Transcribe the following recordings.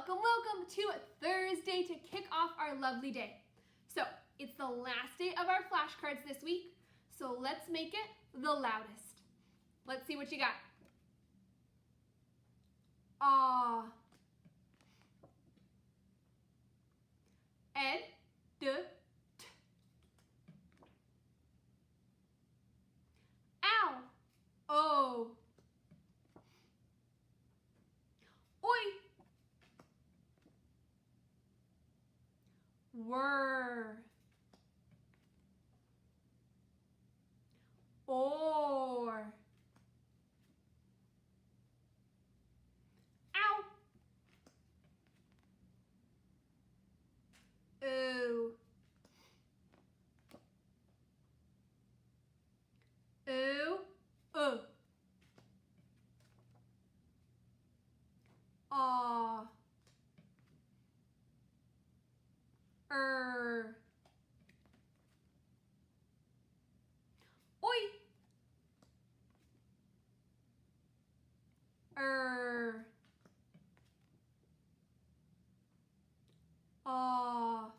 welcome to Thursday to kick off our lovely day. So, it's the last day of our flashcards this week, so let's make it the loudest. Let's see what you got. Ah. Ed, t. Ow. O. Oi. Were. Or. Ow. Ooh. Ooh. Ah. Oi. Ah.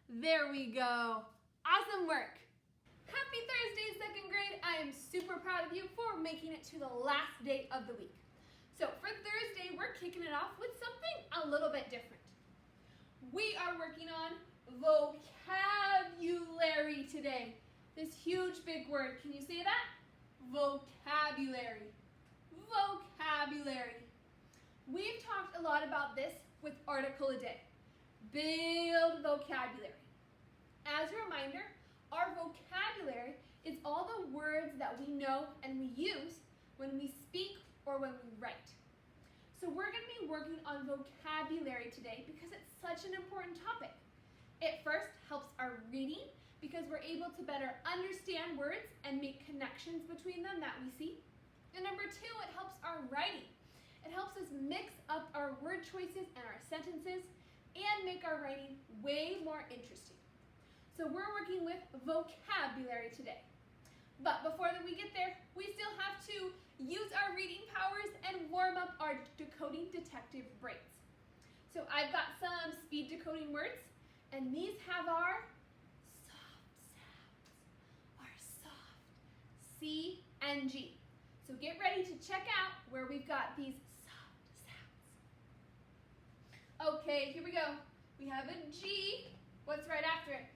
There we go. Awesome work. Happy Thursday, second grade. I am super proud of you for making it to the last day of the week. So for Thursday, we're kicking it off with something a little bit different. We are working on vocabulary today. This huge big word. Can you say that? Vocabulary. Vocabulary. We've talked a lot about this with Article a Day. Build vocabulary. As a reminder, our vocabulary is all the words that we know and we use when we speak or when we write. So we're going to be working on vocabulary today because it's such an important topic. It first helps our reading because we're able to better understand words and make connections between them that we see. And number two, it helps our writing. It helps us mix up our word choices and our sentences and make our writing way more interesting. So we're working with vocabulary today. But before we get there, we still have to use our reading powers and warm up our decoding detective brains. So I've got some speed decoding words, and these have our soft sounds, our soft C and G. So get ready to check out where we've got these soft sounds. Okay, here we go. We have a G. What's right after it?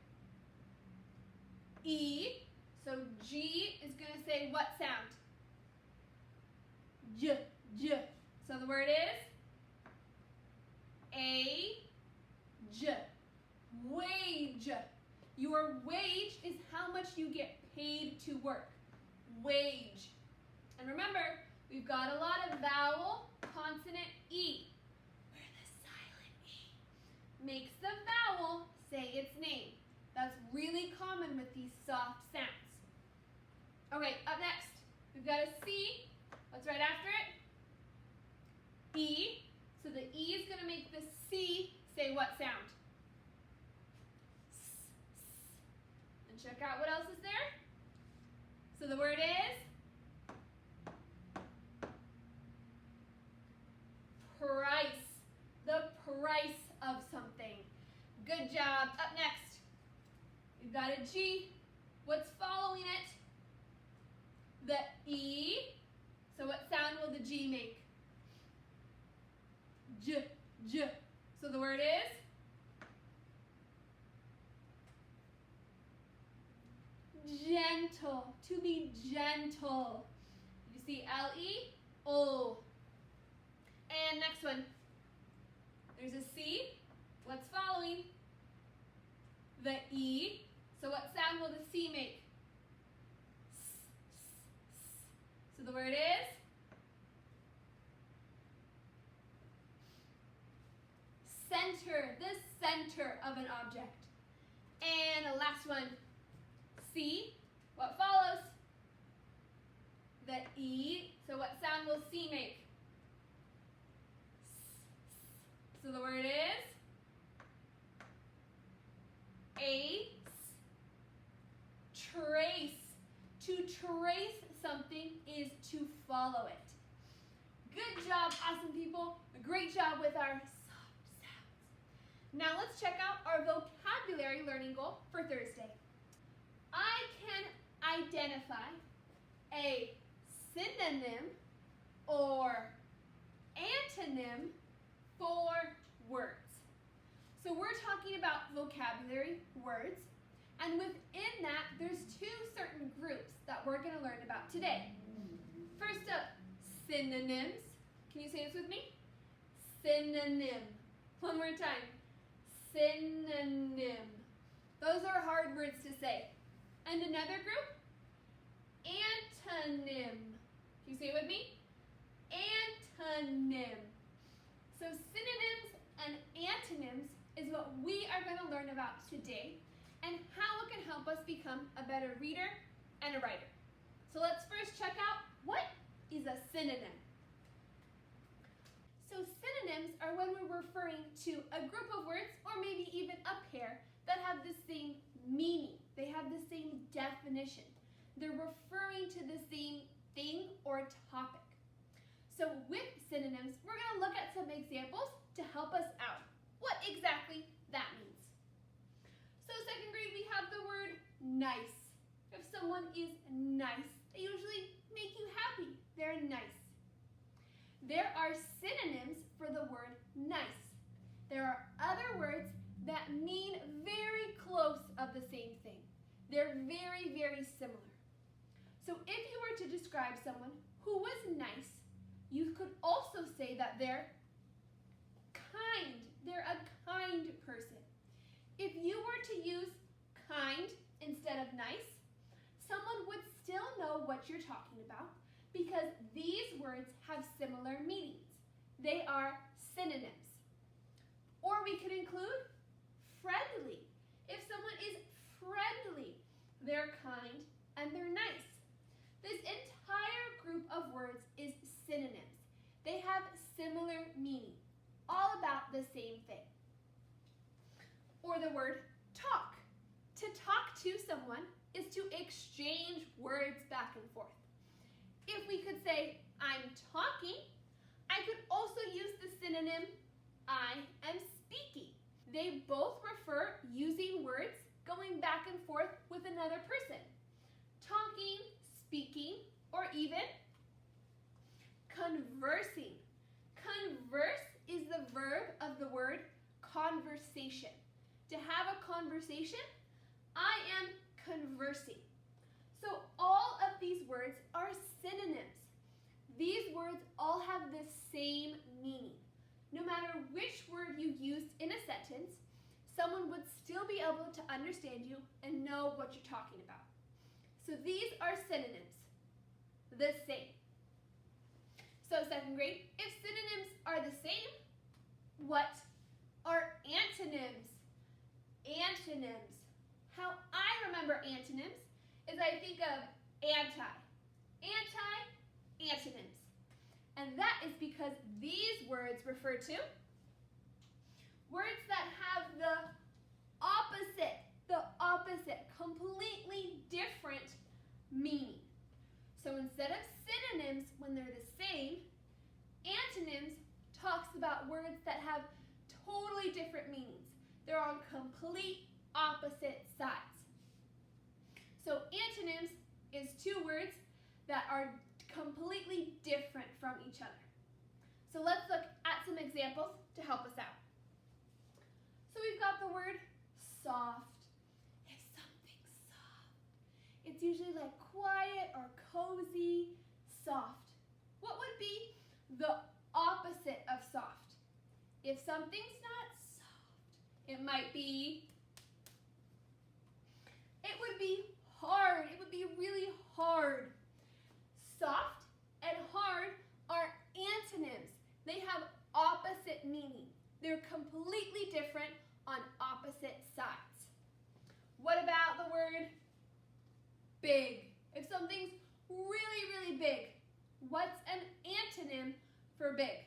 E. So G is going to say what sound? J, J. So the word is A-J. Wage. Your wage is how much you get paid to work. Wage. And remember, we've got a lot of vowel, consonant, E, where the silent E makes the vowel say its name. That's really common with these soft sounds. Okay, up next, we've got a C. What's right after it? E. So the E is going to make the C say what sound? S, s. And check out what else is there. So the word is price. The price of something. Good job. Up next, we've got a G. What's following it? The E. So what sound will the G make? J, J. So the word is gentle. To be gentle. You see L-E? O. And next one. There's a C. What's following? The E. So what sound will the C make? S, s, s. So the word is center. The center of an object. And the last one. C. What follows? The E. So what sound will C make? So the word is ace. Trace. To trace something is follow it. Good job, awesome people. Great job with our soft sounds. Now let's check out our vocabulary learning goal for Thursday. I can identify a synonym or antonym for words. So we're talking about vocabulary words, and within that, there's two certain groups that we're going to learn about today. First up, synonyms. Can you say this with me? Synonym. One more time. Synonym. Those are hard words to say. And another group, antonym. Can you say it with me? Antonym. So synonyms and antonyms is what we are going to learn about today and how it can help us become a better reader and a writer. So let's first check out what is a synonym. So synonyms are when we're referring to a group of words or maybe even a pair that have the same meaning. They have the same definition. They're referring to the same thing or topic. So with synonyms, we're going to look at some examples to help us out. What exactly that means. So second grade, we have the word nice. If someone is nice, they usually make you happy. They're nice. There are synonyms for the word nice. There are other words that mean very close of the same thing. They're very, very similar. So if you were to describe someone who was nice, you could also say that they're kind. They're a kind person. If you were to use kind instead of nice, someone would still know what you're talking about because these words have similar meanings. They are synonyms. Or we could include friendly. If someone is friendly, they're kind and they're nice. This entire group of words is synonyms. They have similar meaning, all about the same thing. Or the word talk. To talk to someone is to exchange words back and forth. If we could say, I'm talking, I could also use the synonym, I am speaking. They both refer using words going back and forth with another person. Talking, speaking, or even conversing. Converse is the verb of the word conversation. To have a conversation, I am conversing. So all of these words are synonyms. These words all have the same meaning. No matter which word you used in a sentence, someone would still be able to understand you and know what you're talking about. So these are synonyms, the same. So second grade, if synonyms are the same, what are antonyms? Antonyms. How I remember antonyms is I think of anti. Anti, antonyms. And that is because these words refer to words that have the opposite, completely different meaning. So instead of synonyms, when they're the same, antonyms talks about words that have totally different meanings. They're on complete opposite sides. So antonyms is two words that are completely different from each other. So let's look at some examples to help us out. So we've got the word soft. If something's soft, it's usually like quiet or cozy, soft. What would be the opposite of soft? If something's not soft, it might be, it would be hard. It would be really hard. Soft and hard are antonyms. They have opposite meaning. They're completely different on opposite sides. What about the word big? If something's really, really big, what's an antonym for big?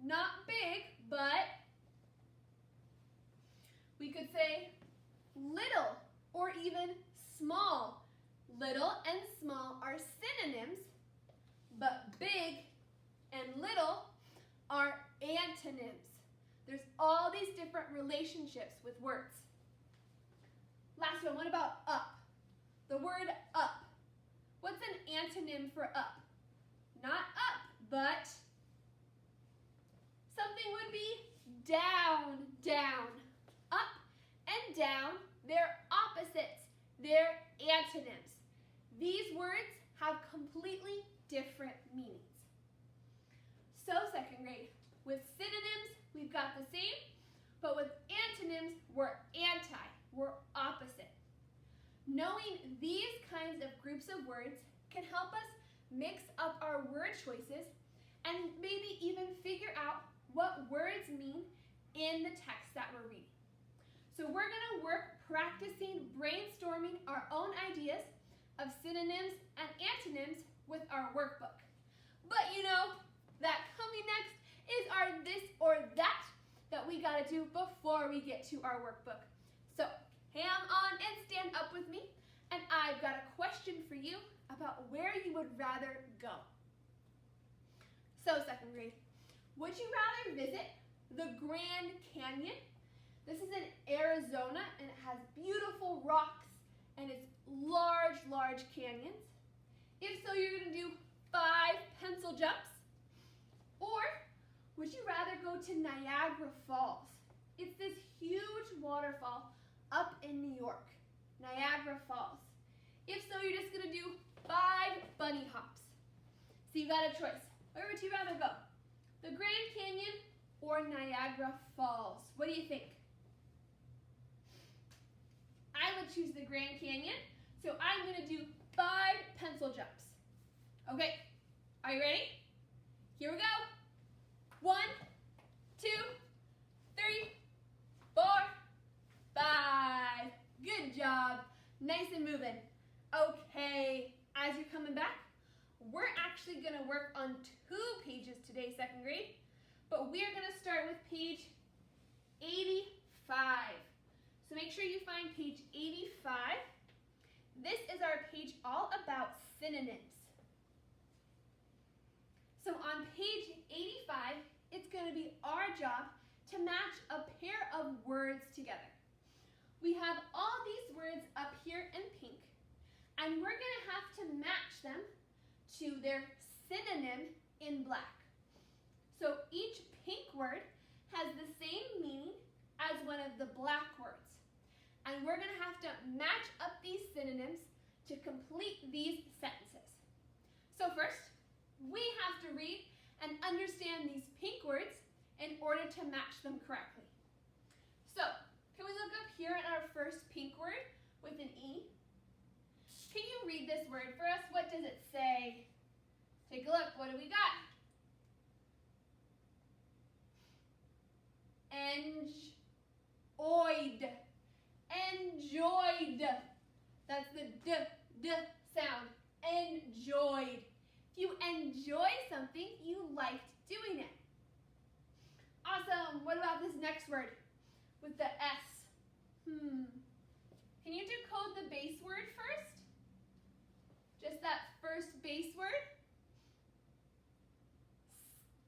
Not big, but we could say little or even small. Little and small are synonyms, but big and little are antonyms. There's all these different relationships with words. Last one, what about up? The word up. What's an antonym for up? Not up, but something would be down, down. Up and down, they're opposites. They're antonyms. These words have completely different meanings. So second grade, with synonyms, we've got the same, but with antonyms, we're anti, we're opposite. Knowing these kinds of groups of words can help us mix up our word choices and maybe even figure out what words mean in the text that we're reading. So we're going to work practicing brainstorming our own ideas of synonyms and antonyms with our workbook. But you know, that coming next is our this or that we got to do before we get to our workbook. So ham on and stand up with me, and I've got a question for you about where you would rather go. So second grade, would you rather visit the Grand Canyon? This is in Arizona, and it has beautiful rocks, and it's large, large canyons. If so, you're going to do 5 pencil jumps. Or would you rather go to Niagara Falls? It's this huge waterfall up in New York, Niagara Falls. If so, you're just going to do 5 bunny hops. So you got a choice. Where would you rather go? The Grand Canyon or Niagara Falls? What do you think? I would choose the Grand Canyon, so I'm going to do 5 pencil jumps. Okay, are you ready? Here we go. 1, 2, 3, 4, 5. Good job. Nice and moving. Okay, as you're coming back, we're actually going to work on 2 pages today, second grade, but we're going to start with page 85. So make sure you find page 85. This is our page all about synonyms. So on page 85, it's going to be our job to match a pair of words together. We have all these words up here in pink, and we're going to have to match them to their synonym in black. So each pink word has the same meaning as one of the black words. And we're going to have to match up these synonyms to complete these sentences. So first, we have to read and understand these pink words in order to match them correctly. So, can we look up here at our first pink word with an E? Can you read this word for us? What does it say? Take a look. What do we got? Enjoyed. Enjoyed. That's the d sound. Enjoyed. If you enjoy something, you liked doing it. Awesome. What about this next word with the S? Can you decode the base word first? Just that first base word.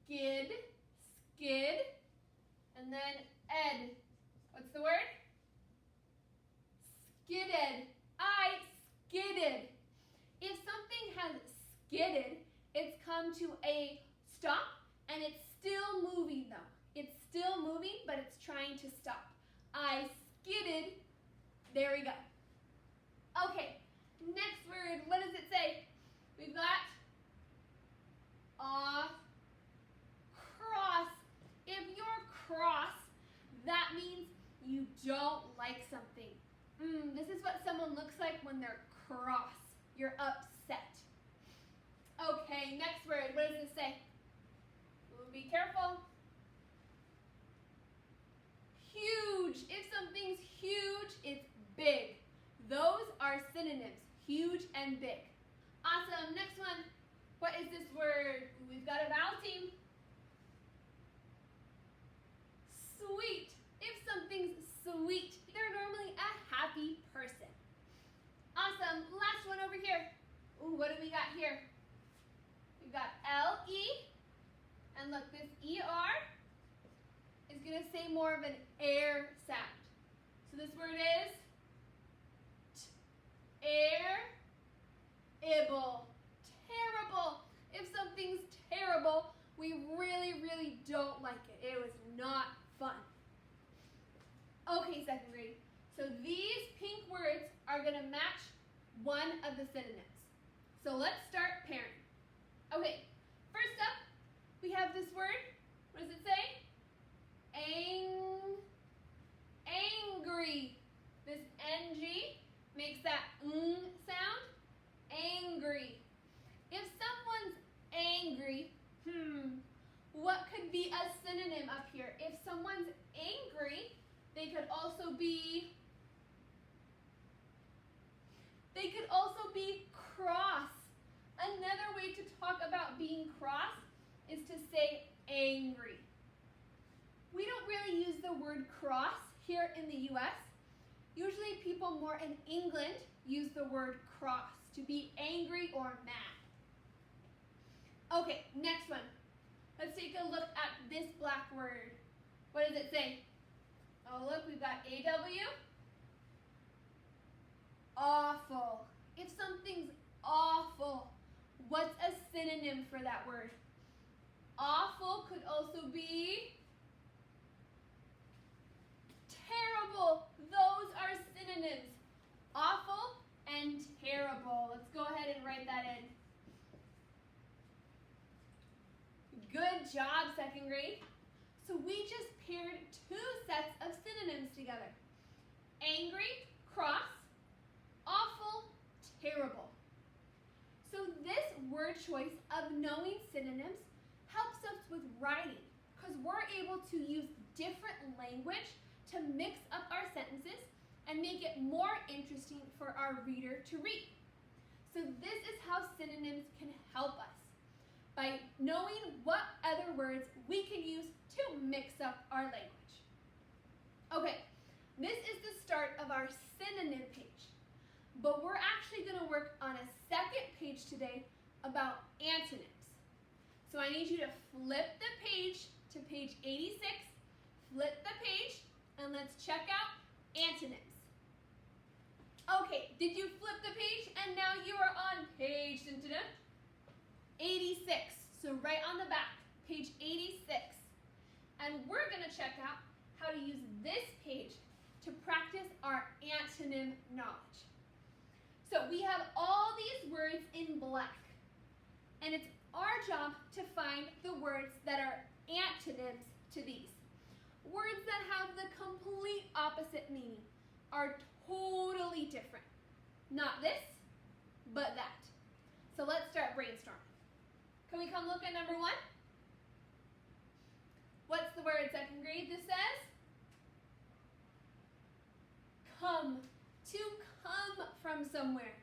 Skid, skid, and then ed. What's the word? Skidded. I skidded. If something has skidded, it's come to a stop, and it's still moving though. It's still moving, but it's trying to stop. I skidded. There we go. Okay, next word. What does it say? We've got cross. If you're cross, that means you don't like something. This is what someone looks like when they're cross. You're upset. Okay, next word. What does it say? Ooh, be careful. Huge. If something's huge, it's big. Those are synonyms. Huge and big. Awesome. Next one. What is this word? We've got a vowel team. Sweet. If something's sweet, they're normally a happy person. Awesome. Last one over here. Ooh, what do we got here? We've got And look, this ER is going to say more of an air sound. So this word is air-able. Terrible. If something's terrible, we really, really don't like it. It was not fun. Okay, second grade. So these pink words are going to match one of the synonyms. So let's start pairing. Okay, first up, we have this word. What does it say? Angry. This NG makes that sound. Angry. If someone's angry, what could be a synonym up here? If someone's angry, they could also be cross. Another way to talk about being cross is to say angry. We don't really use the word cross here in the US. Usually people more in England use the word cross to be angry or mad. Okay, next one. Let's take a look at this black word. What does it say? Oh, look, we've got AW. Awful. If something's awful, what's a synonym for that word? Awful could also be terrible. Those are synonyms. Awful and terrible. Let's go ahead and write that in. Good job, second grade. So we just paired two sets of synonyms together. Angry, cross, awful, terrible. So this word choice of knowing synonyms helps us with writing because we're able to use different language to mix up our sentences and make it more interesting for our reader to read. So this is how synonyms can help us, by knowing what other words we can use to mix up our language. Okay, this is the start of our synonym page, but we're actually going to work on a second page today about antonyms. So I need you to flip the page to page 86, flip the page, and let's check out antonyms. Okay, did you flip the page? And now you are on page 86. So right on the back, page 86. And we're going to check out how to use this page to practice our antonym knowledge. So we have all these words in black, and it's our job to find the words that are antonyms to these. Words that have the complete opposite meaning, are totally different. Not this, but that. So let's start brainstorming. Can we come look at number one? What's the word, second grade? This says come. To come from somewhere.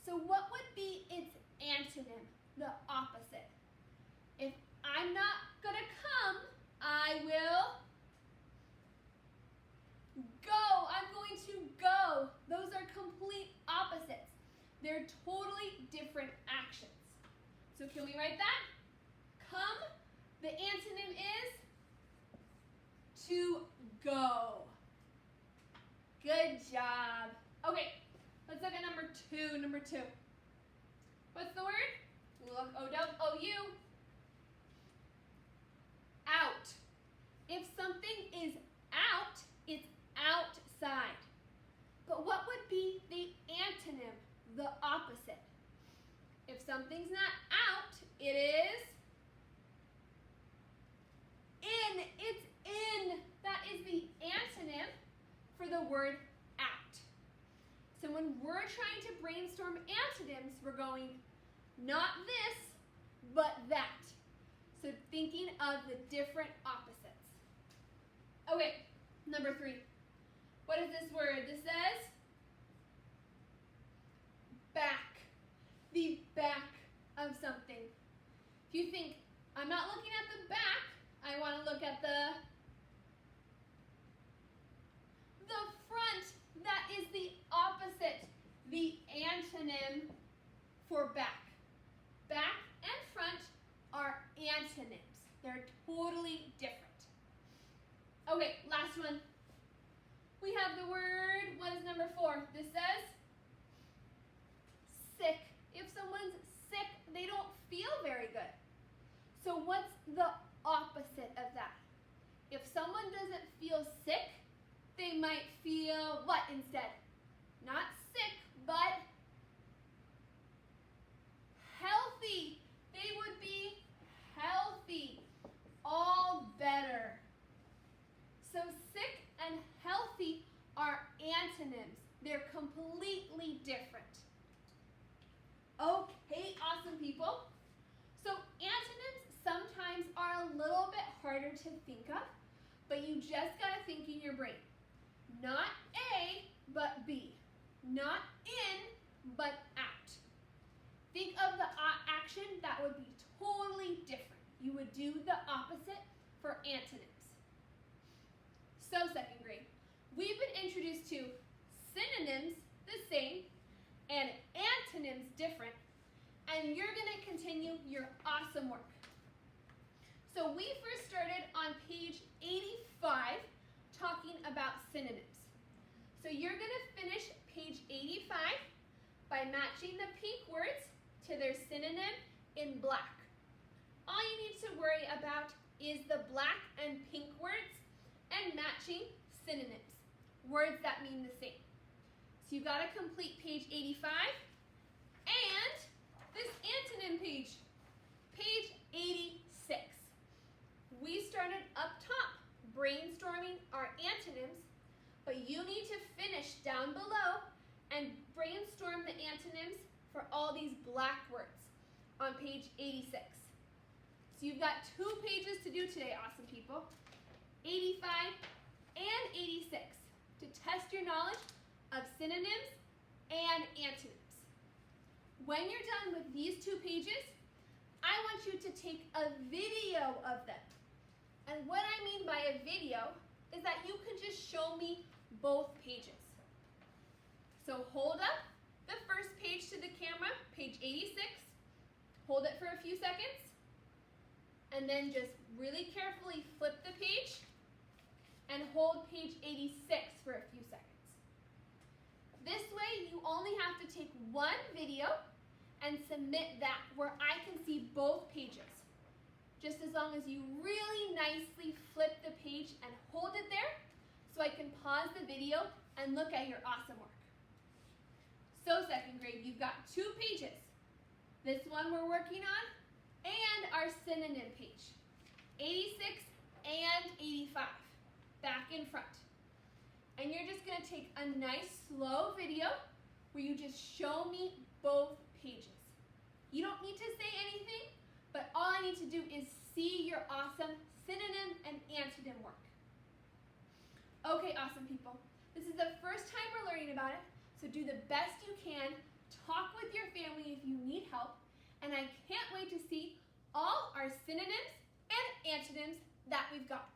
So what would be its antonym, the opposite? If I'm not going to come, I will go. I'm going to go. Those are complete opposites. They're totally different actions. So can we write that? Come, the antonym is to go. Good job. Okay, let's look at number two. Number two. What's the word? Look, O-U. Out. If something is out, it's outside. But what would be the antonym, the opposite? If something's not out, it is in. It's in. That is the antonym for the word out. So when we're trying to brainstorm antonyms, we're going not this, but that. So thinking of the different opposites. Okay, number three. What is this word? This says back. The back of something. If you think, I'm not looking at the back, I want to look at the front. That is the opposite, the antonym for back. Back and front are antonyms. They're totally different. Okay, last one. We have the word, what is number 4? This says sick. If someone's sick, they don't feel very good. So what's the opposite of that? If someone doesn't feel sick, they might feel what instead? Not sick, but healthy. They would be healthy. All better. So sick and healthy are antonyms. They're completely different. Okay, awesome people. So antonyms sometimes are a little bit harder to think of, but you just gotta think in your brain. Not A, but B. Not in, but out. Think of the action that would be totally different. You would do the opposite for antonyms. So second grade, we've been introduced to synonyms, the same, and antonyms, different, and you're gonna continue your awesome work. So we first started on page 85 talking about synonyms. So you're gonna finish page 85 by matching the pink words to their synonym in black. All you need to worry about is the black and pink words and matching synonyms, words that mean the same. So you gotta complete page 85 and this antonym page, page 86. We started up top brainstorming our antonyms, but you need to finish down below and brainstorm the antonyms for all these black words on page 86. So you've got 2 pages to do today, awesome people. 85 and 86 to test your knowledge of synonyms and antonyms. When you're done with these 2 pages, I want you to take a video of them. And what I mean by a video is that you can just show me both pages. So hold up the first page to the camera, page 86. Hold it for a few seconds. And then just really carefully flip the page and hold page 86 for a few seconds. This way you only have to take 1 video and submit that where I can see both pages. Just as long as you really nicely flip the page and hold it there so I can pause the video and look at your awesome work. So second grade, you've got 2 pages. This one we're working on and our synonym page, 86 and 85, back in front. And you're just gonna take a nice slow video where you just show me both pages. You don't need to say anything, but all I need to do is see your awesome synonym and antonym work. Okay, awesome people. This is the first time we're learning about it, so do the best you can. Talk with your family if you need help, and I can't wait to see all our synonyms and antonyms that we've got.